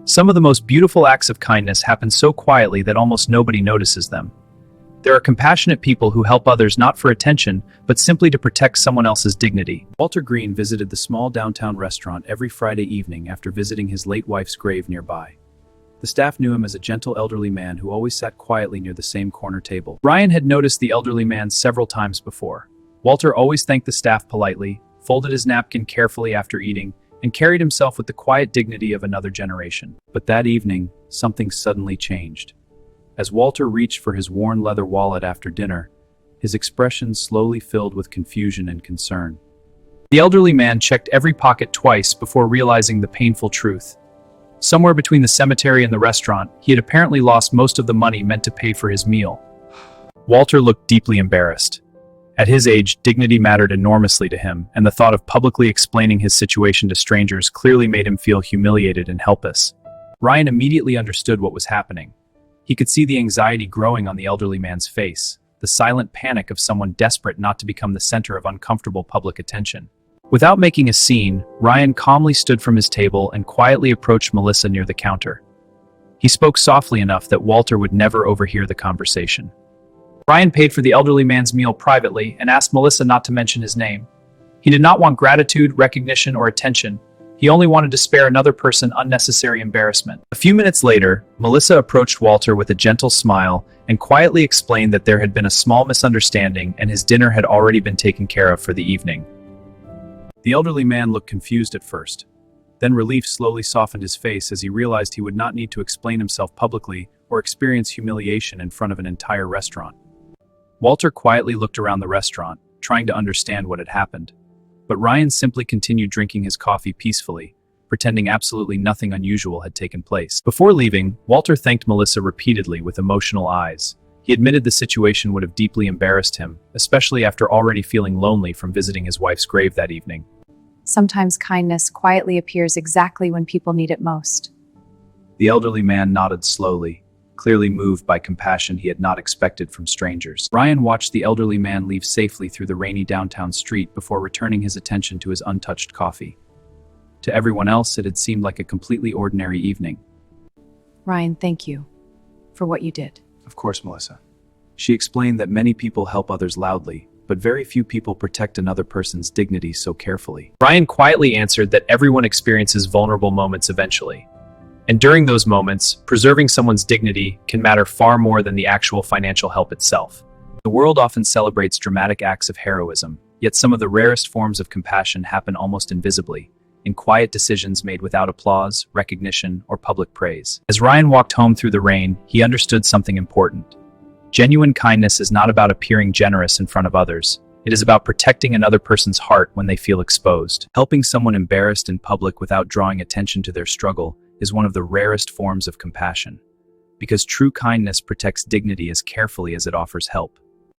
Some of the most beautiful acts of kindness happen so quietly that almost nobody notices them. There are compassionate people who help others not for attention, but simply to protect someone else's dignity. Walter Green visited the small downtown restaurant every Friday evening after visiting his late wife's grave nearby. The staff knew him as a gentle elderly man who always sat quietly near the same corner table. Ryan had noticed the elderly man several times before. Walter always thanked the staff politely, folded his napkin carefully after eating, and carried himself with the quiet dignity of another generation. But that evening, something suddenly changed. As Walter reached for his worn leather wallet after dinner, his expression slowly filled with confusion and concern. The elderly man checked every pocket twice before realizing the painful truth. Somewhere between the cemetery and the restaurant, he had apparently lost most of the money meant to pay for his meal. Walter looked deeply embarrassed. At his age, dignity mattered enormously to him, and the thought of publicly explaining his situation to strangers clearly made him feel humiliated and helpless. Ryan immediately understood what was happening. He could see the anxiety growing on the elderly man's face, the silent panic of someone desperate not to become the center of uncomfortable public attention. Without making a scene, Ryan calmly stood from his table and quietly approached Melissa near the counter. He spoke softly enough that Walter would never overhear the conversation. Ryan paid for the elderly man's meal privately and asked Melissa not to mention his name. He did not want gratitude, recognition, or attention. He only wanted to spare another person unnecessary embarrassment. A few minutes later, Melissa approached Walter with a gentle smile and quietly explained that there had been a small misunderstanding and his dinner had already been taken care of for the evening. The elderly man looked confused at first. Then relief slowly softened his face as he realized he would not need to explain himself publicly or experience humiliation in front of an entire restaurant. Walter quietly looked around the restaurant, trying to understand what had happened. But Ryan simply continued drinking his coffee peacefully, pretending absolutely nothing unusual had taken place. Before leaving, Walter thanked Melissa repeatedly with emotional eyes. He admitted the situation would have deeply embarrassed him, especially after already feeling lonely from visiting his wife's grave that evening. Sometimes kindness quietly appears exactly when people need it most. The elderly man nodded slowly, clearly moved by compassion he had not expected from strangers. Ryan watched the elderly man leave safely through the rainy downtown street before returning his attention to his untouched coffee. To everyone else, it had seemed like a completely ordinary evening. Ryan, thank you for what you did. Of course, Melissa. She explained that many people help others loudly, but very few people protect another person's dignity so carefully. Ryan quietly answered that everyone experiences vulnerable moments eventually. And during those moments, preserving someone's dignity can matter far more than the actual financial help itself. The world often celebrates dramatic acts of heroism, yet some of the rarest forms of compassion happen almost invisibly, in quiet decisions made without applause, recognition, or public praise. As Ryan walked home through the rain, he understood something important. Genuine kindness is not about appearing generous in front of others. It is about protecting another person's heart when they feel exposed. Helping someone embarrassed in public without drawing attention to their struggle is one of the rarest forms of compassion, because true kindness protects dignity as carefully as it offers help.